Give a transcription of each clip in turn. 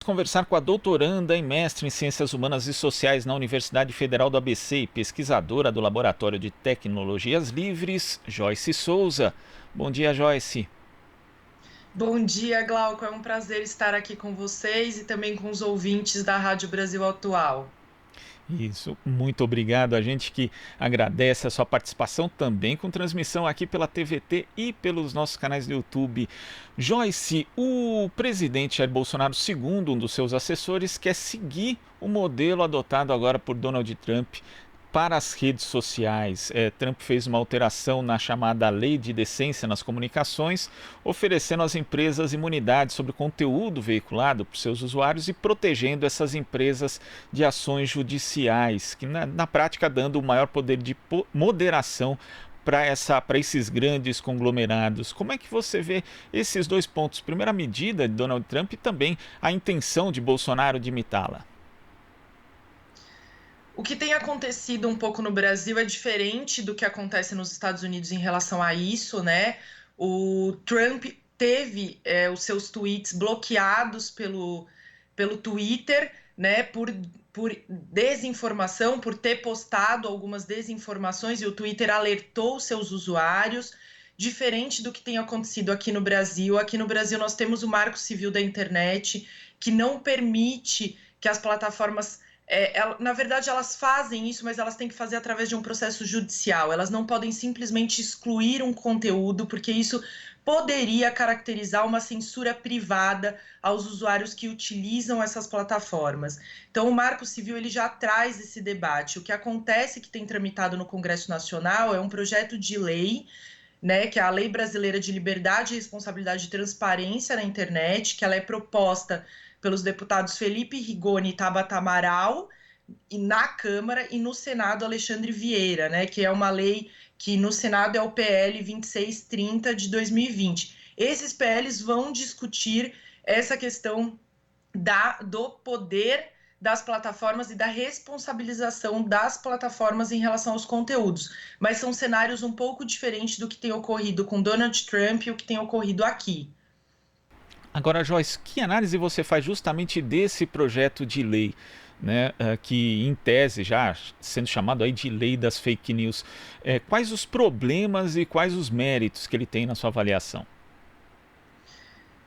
conversar com a doutoranda e mestre em Ciências Humanas e Sociais na Universidade Federal do ABC e pesquisadora do Laboratório de Tecnologias Livres, Joyce Souza. Bom dia, Joyce. Bom dia, Glauco. É um prazer estar aqui com vocês e também com os ouvintes da Rádio Brasil Atual. Isso, muito obrigado. A gente que agradece a sua participação também com transmissão aqui pela TVT e pelos nossos canais do YouTube. Joyce, o presidente Jair Bolsonaro, segundo um dos seus assessores, quer seguir o modelo adotado agora por Donald Trump para as redes sociais. Trump fez uma alteração na chamada Lei de Decência nas Comunicações, oferecendo às empresas imunidade sobre o conteúdo veiculado por seus usuários e protegendo essas empresas de ações judiciais, que na prática dando o maior poder de moderação para esses grandes conglomerados. Como é que você vê esses dois pontos? Primeiro, a medida de Donald Trump e também a intenção de Bolsonaro de imitá-la. O que tem acontecido um pouco no Brasil é diferente do que acontece nos Estados Unidos em relação a isso, né? O Trump teve os seus tweets bloqueados pelo Twitter, né? Por desinformação, por ter postado algumas desinformações, e o Twitter alertou seus usuários. Diferente do que tem acontecido aqui no Brasil. Aqui no Brasil nós temos o Marco Civil da Internet, que não permite que as plataformas na verdade, elas fazem isso, mas elas têm que fazer através de um processo judicial. Elas não podem simplesmente excluir um conteúdo, porque isso poderia caracterizar uma censura privada aos usuários que utilizam essas plataformas. Então, o Marco Civil ele já traz esse debate. O que acontece que tem tramitado no Congresso Nacional é um projeto de lei, né, que é a Lei Brasileira de Liberdade, Responsabilidade e Transparência na Internet, que ela é proposta pelos deputados Felipe Rigoni e Tabata Amaral, e na Câmara, e no Senado Alexandre Vieira, né, que é uma lei que no Senado é o PL 2630 de 2020. Esses PLs vão discutir essa questão do poder das plataformas e da responsabilização das plataformas em relação aos conteúdos. Mas são cenários um pouco diferentes do que tem ocorrido com Donald Trump e o que tem ocorrido aqui. Agora, Joyce, que análise você faz justamente desse projeto de lei, né, que em tese já sendo chamado aí de lei das fake news? Quais os problemas e quais os méritos que ele tem na sua avaliação?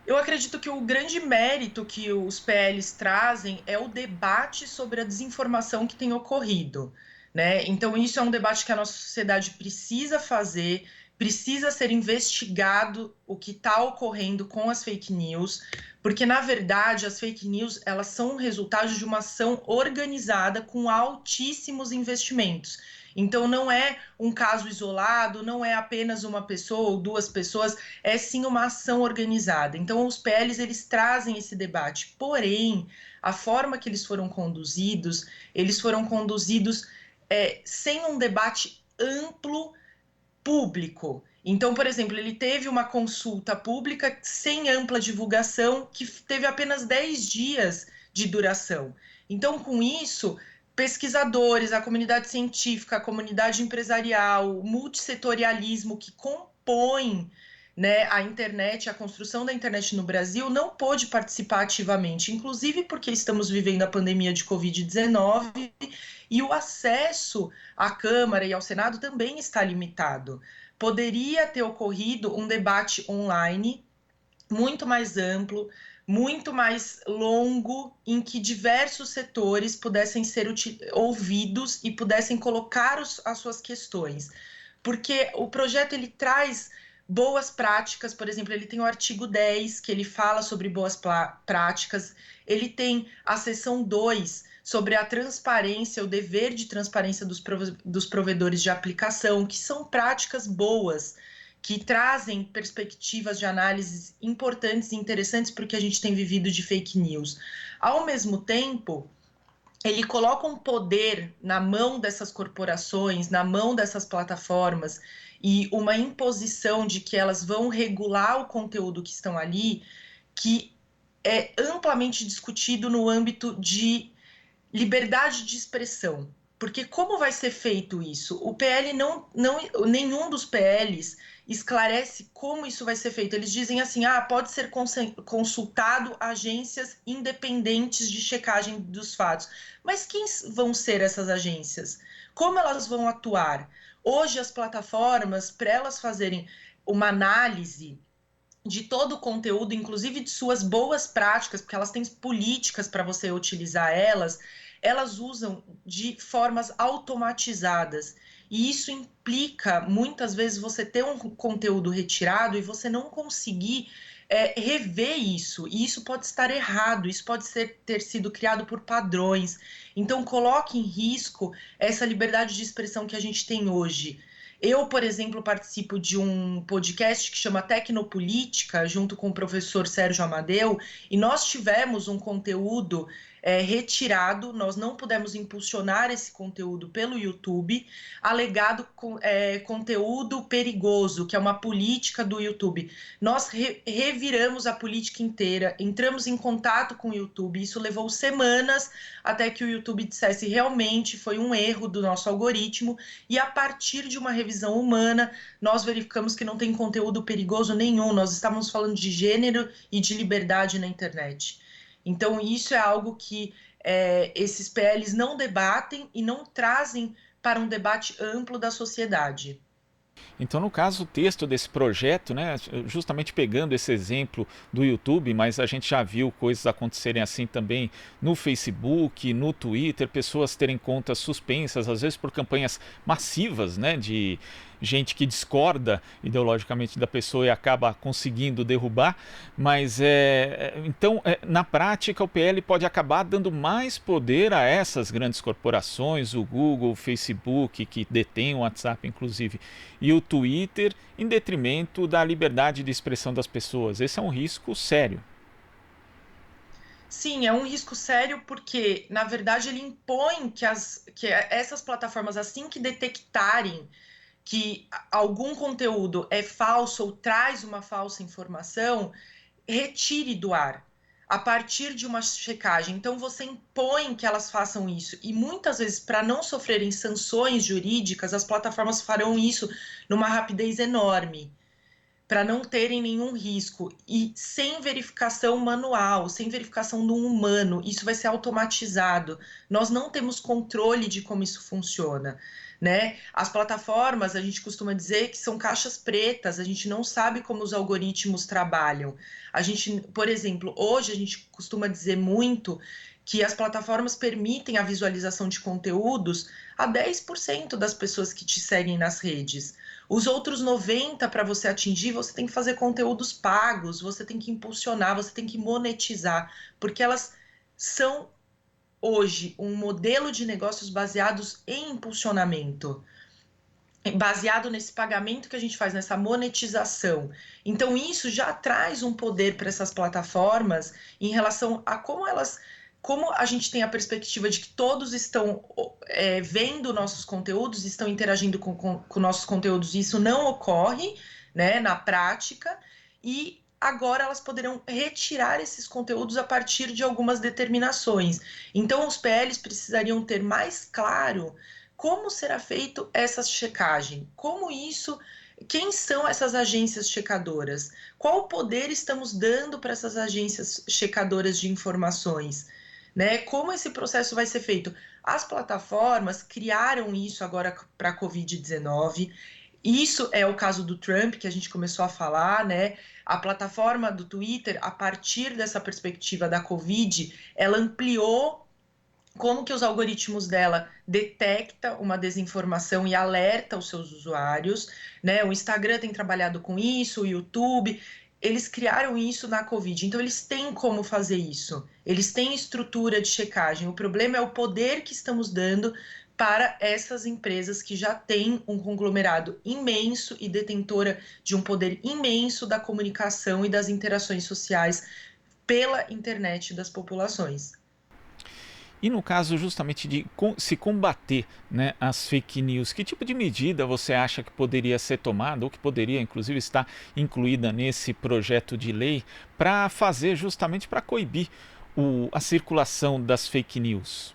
Eu acredito que o grande mérito que os PLs trazem é o debate sobre a desinformação que tem ocorrido, né? Então, isso é um debate que a nossa sociedade precisa fazer, precisa ser investigado o que está ocorrendo com as fake news, porque, na verdade, as fake news elas são resultado de uma ação organizada com altíssimos investimentos. Então, não é um caso isolado, não é apenas uma pessoa ou duas pessoas, é sim uma ação organizada. Então, os PLs eles trazem esse debate, porém, a forma que eles foram conduzidos sem um debate amplo público. Então, por exemplo, ele teve uma consulta pública sem ampla divulgação, que teve apenas 10 dias de duração. Então, com isso, pesquisadores, a comunidade científica, a comunidade empresarial, o multissetorialismo que compõe, né, a internet, a construção da internet no Brasil, não pôde participar ativamente, inclusive porque estamos vivendo a pandemia de Covid-19 e o acesso à Câmara e ao Senado também está limitado. Poderia ter ocorrido um debate online muito mais amplo, muito mais longo, em que diversos setores pudessem ser ouvidos e pudessem colocar as suas questões. Porque o projeto ele traz boas práticas, por exemplo, ele tem o artigo 10, que ele fala sobre boas práticas, ele tem a seção 2, sobre a transparência, o dever de transparência dos provedores de aplicação, que são práticas boas, que trazem perspectivas de análise importantes e interessantes para o que a gente tem vivido de fake news. Ao mesmo tempo, ele coloca um poder na mão dessas corporações, na mão dessas plataformas, e uma imposição de que elas vão regular o conteúdo que estão ali, que é amplamente discutido no âmbito de liberdade de expressão. Porque como vai ser feito isso? O PL nenhum dos PLs esclarece como isso vai ser feito. Eles dizem assim: pode ser consultado agências independentes de checagem dos fatos. Mas quem vão ser essas agências? Como elas vão atuar? Hoje, as plataformas, para elas fazerem uma análise de todo o conteúdo, inclusive de suas boas práticas, porque elas têm políticas para você utilizar elas usam de formas automatizadas. E isso implica, muitas vezes, você ter um conteúdo retirado e você não conseguir rever isso. E isso pode estar errado, isso pode ter sido criado por padrões. Então, coloque em risco essa liberdade de expressão que a gente tem hoje. Eu, por exemplo, participo de um podcast que chama Tecnopolítica, junto com o professor Sérgio Amadeu, e nós tivemos um conteúdo retirado, nós não pudemos impulsionar esse conteúdo pelo YouTube, alegado conteúdo perigoso, que é uma política do YouTube. Nós reviramos a política inteira, entramos em contato com o YouTube, isso levou semanas até que o YouTube dissesse realmente foi um erro do nosso algoritmo, e a partir de uma revisão humana, nós verificamos que não tem conteúdo perigoso nenhum, nós estávamos falando de gênero e de liberdade na internet. Então, isso é algo que esses PLs não debatem e não trazem para um debate amplo da sociedade. Então, no caso, o texto desse projeto, né, justamente pegando esse exemplo do YouTube, mas a gente já viu coisas acontecerem assim também no Facebook, no Twitter, pessoas terem contas suspensas, às vezes por campanhas massivas, né, de gente que discorda ideologicamente da pessoa e acaba conseguindo derrubar, mas então na prática o PL pode acabar dando mais poder a essas grandes corporações, o Google, o Facebook, que detém o WhatsApp inclusive, e o Twitter, em detrimento da liberdade de expressão das pessoas. Esse é um risco sério. Sim, é um risco sério porque, na verdade, ele impõe que essas plataformas, assim que detectarem que algum conteúdo é falso ou traz uma falsa informação, retire do ar a partir de uma checagem. Então, você impõe que elas façam isso. E muitas vezes, para não sofrerem sanções jurídicas, as plataformas farão isso numa rapidez enorme, para não terem nenhum risco e sem verificação manual, sem verificação do humano, isso vai ser automatizado. Nós não temos controle de como isso funciona, né? As plataformas, a gente costuma dizer que são caixas pretas, a gente não sabe como os algoritmos trabalham. A gente, por exemplo, hoje a gente costuma dizer muito que as plataformas permitem a visualização de conteúdos a 10% das pessoas que te seguem nas redes. Os outros 90% para você atingir, você tem que fazer conteúdos pagos, você tem que impulsionar, você tem que monetizar, porque elas são hoje um modelo de negócios baseados em impulsionamento, baseado nesse pagamento que a gente faz, nessa monetização. Então, isso já traz um poder para essas plataformas em relação a como a gente tem a perspectiva de que todos estão vendo nossos conteúdos, estão interagindo com nossos conteúdos, e isso não ocorre, né, na prática, e agora elas poderão retirar esses conteúdos a partir de algumas determinações. Então, os PLs precisariam ter mais claro como será feito essa checagem, quem são essas agências checadoras, qual poder estamos dando para essas agências checadoras de informações, né? Como esse processo vai ser feito? As plataformas criaram isso agora para a Covid-19. Isso é o caso do Trump, que a gente começou a falar, né? A plataforma do Twitter, a partir dessa perspectiva da Covid, ela ampliou como que os algoritmos dela detecta uma desinformação e alerta os seus usuários, né? O Instagram tem trabalhado com isso, o YouTube, eles criaram isso na Covid, então eles têm como fazer isso, eles têm estrutura de checagem. O problema é o poder que estamos dando para essas empresas que já têm um conglomerado imenso e detentora de um poder imenso da comunicação e das interações sociais pela internet das populações. E no caso justamente de se combater, né, as fake news, que tipo de medida você acha que poderia ser tomada, ou que poderia inclusive estar incluída nesse projeto de lei, para fazer justamente para coibir a circulação das fake news?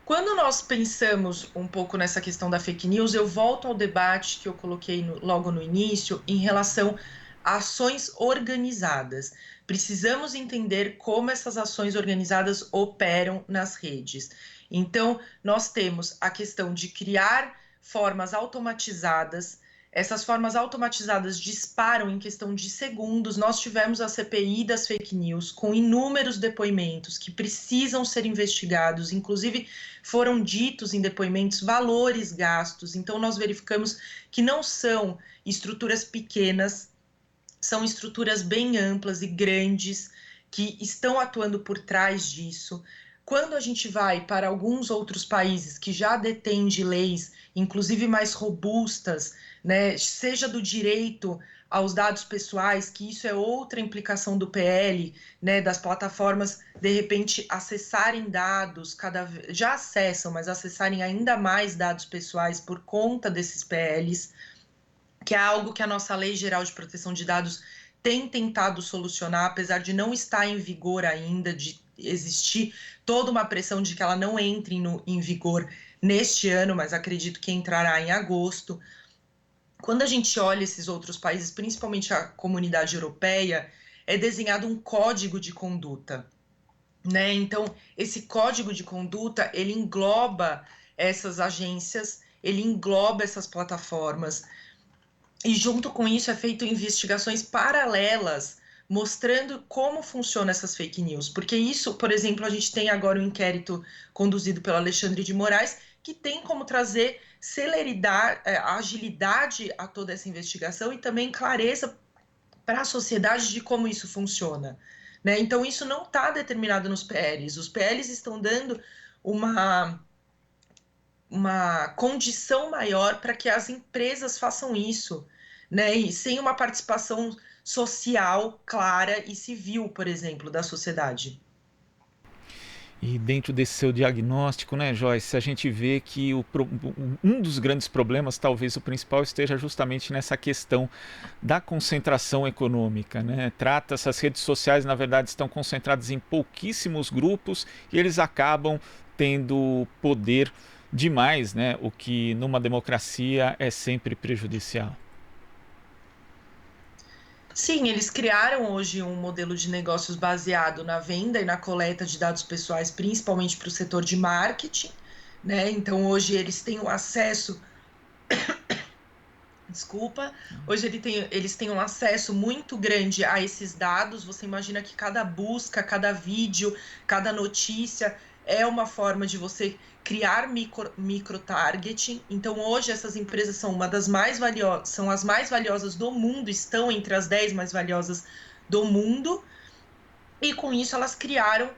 Quando nós pensamos um pouco nessa questão da fake news, eu volto ao debate que eu coloquei logo no início em relação a ações organizadas. Precisamos entender como essas ações organizadas operam nas redes. Então, nós temos a questão de criar formas automatizadas. Essas formas automatizadas disparam em questão de segundos. Nós tivemos a CPI das fake news com inúmeros depoimentos que precisam ser investigados, inclusive foram ditos em depoimentos valores gastos. Então, nós verificamos que não são estruturas pequenas, são estruturas bem amplas e grandes que estão atuando por trás disso. Quando a gente vai para alguns outros países que já detêm de leis, inclusive mais robustas, né, seja do direito aos dados pessoais, que isso é outra implicação do PL, né, das plataformas de repente acessarem dados, já acessam, mas acessarem ainda mais dados pessoais por conta desses PLs, que é algo que a nossa Lei Geral de Proteção de Dados tem tentado solucionar, apesar de não estar em vigor ainda, de existir toda uma pressão de que ela não entre em vigor neste ano, mas acredito que entrará em agosto. Quando a gente olha esses outros países, principalmente a comunidade europeia, é desenhado um código de conduta, né? Então, esse código de conduta, ele engloba essas agências, ele engloba essas plataformas, e junto com isso é feito investigações paralelas mostrando como funcionam essas fake news. Porque isso, por exemplo, a gente tem agora um inquérito conduzido pelo Alexandre de Moraes, que tem como trazer celeridade, agilidade a toda essa investigação e também clareza para a sociedade de como isso funciona. Né? Então, isso não está determinado nos PLs. Os PLs estão dando uma condição maior para que as empresas façam isso, né? E sem uma participação social clara e civil, por exemplo, da sociedade. E dentro desse seu diagnóstico, né, Joyce, a gente vê que um dos grandes problemas, talvez o principal, esteja justamente nessa questão da concentração econômica, né? Essas redes sociais, na verdade, estão concentradas em pouquíssimos grupos e eles acabam tendo poder demais, né? O que numa democracia é sempre prejudicial. Sim, eles criaram hoje um modelo de negócios baseado na venda e na coleta de dados pessoais, principalmente para o setor de marketing, né? Então, hoje eles têm o acesso. Desculpa, hoje eles têm um acesso muito grande a esses dados. Você imagina que cada busca, cada vídeo, cada notícia é uma forma de você criar micro-targeting. Então, hoje, essas empresas são uma das mais valiosas, são as mais valiosas do mundo, estão entre as 10 mais valiosas do mundo, e com isso elas criaram,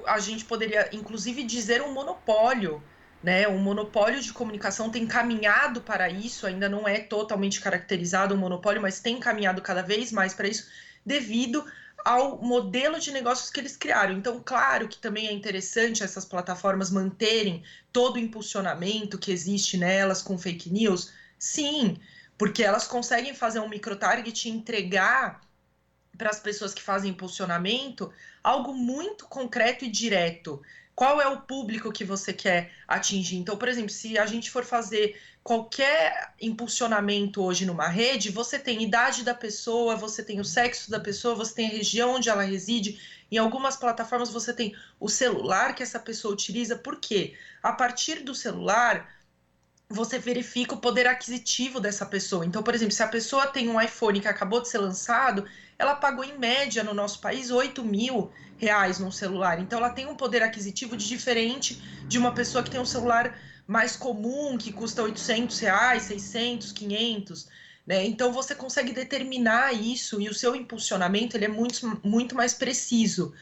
a gente poderia inclusive dizer um monopólio, né? Um monopólio de comunicação tem caminhado para isso, ainda não é totalmente caracterizado um monopólio, mas tem caminhado cada vez mais para isso, devido ao modelo de negócios que eles criaram. Então, claro que também é interessante essas plataformas manterem todo o impulsionamento que existe nelas com fake news, sim, porque elas conseguem fazer um microtarget e entregar para as pessoas que fazem impulsionamento algo muito concreto e direto. Qual é o público que você quer atingir? Então, por exemplo, se a gente for fazer qualquer impulsionamento hoje numa rede, você tem idade da pessoa, você tem o sexo da pessoa, você tem a região onde ela reside. Em algumas plataformas você tem o celular que essa pessoa utiliza. Por quê? A partir do celular, você verifica o poder aquisitivo dessa pessoa. Então, por exemplo, se a pessoa tem um iPhone que acabou de ser lançado, ela pagou em média no nosso país R$ 8.000 num celular. Então, ela tem um poder aquisitivo diferente de uma pessoa que tem um celular mais comum, que custa R$ 800, 600, 500. Né? Então, você consegue determinar isso e o seu impulsionamento ele é muito mais preciso.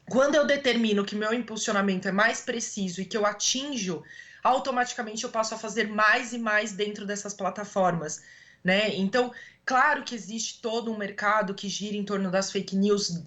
Quando eu determino que meu impulsionamento é mais preciso e que eu atinjo, automaticamente eu passo a fazer mais e mais dentro dessas plataformas, né? Então, claro que existe todo um mercado que gira em torno das fake news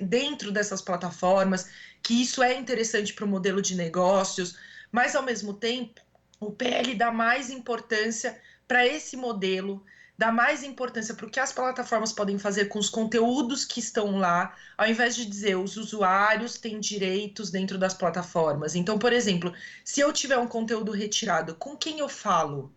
dentro dessas plataformas, que isso é interessante para o modelo de negócios, mas ao mesmo tempo o PL dá mais importância para esse modelo, dar mais importância para o que as plataformas podem fazer com os conteúdos que estão lá, ao invés de dizer os usuários têm direitos dentro das plataformas. Então, por exemplo, se eu tiver um conteúdo retirado, com quem eu falo?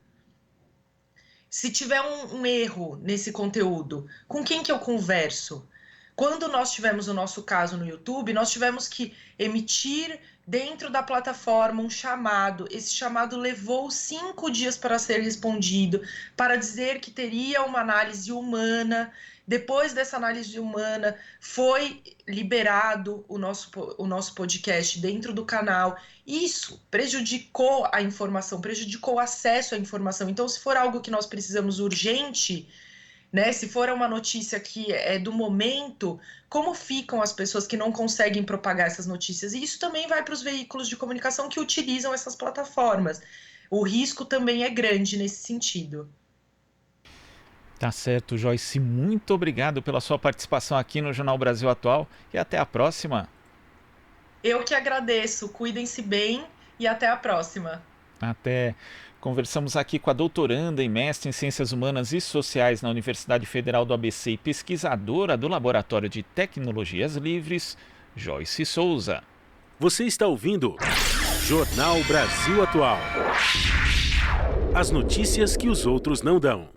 Se tiver um erro nesse conteúdo, com quem que eu converso? Quando nós tivemos o nosso caso no YouTube, nós tivemos que emitir dentro da plataforma um chamado. Esse chamado levou 5 dias para ser respondido, para dizer que teria uma análise humana. Depois dessa análise humana, foi liberado o nosso podcast dentro do canal. Isso prejudicou a informação, prejudicou o acesso à informação. Então, se for algo que nós precisamos urgente, né? Se for uma notícia que é do momento, como ficam as pessoas que não conseguem propagar essas notícias? E isso também vai para os veículos de comunicação que utilizam essas plataformas. O risco também é grande nesse sentido. Tá certo, Joyce. Muito obrigado pela sua participação aqui no Jornal Brasil Atual e até a próxima. Eu que agradeço. Cuidem-se bem e até a próxima. Até. Conversamos aqui com a doutoranda e mestre em Ciências Humanas e Sociais na Universidade Federal do ABC e pesquisadora do Laboratório de Tecnologias Livres, Joyce Souza. Você está ouvindo Jornal Brasil Atual. As notícias que os outros não dão.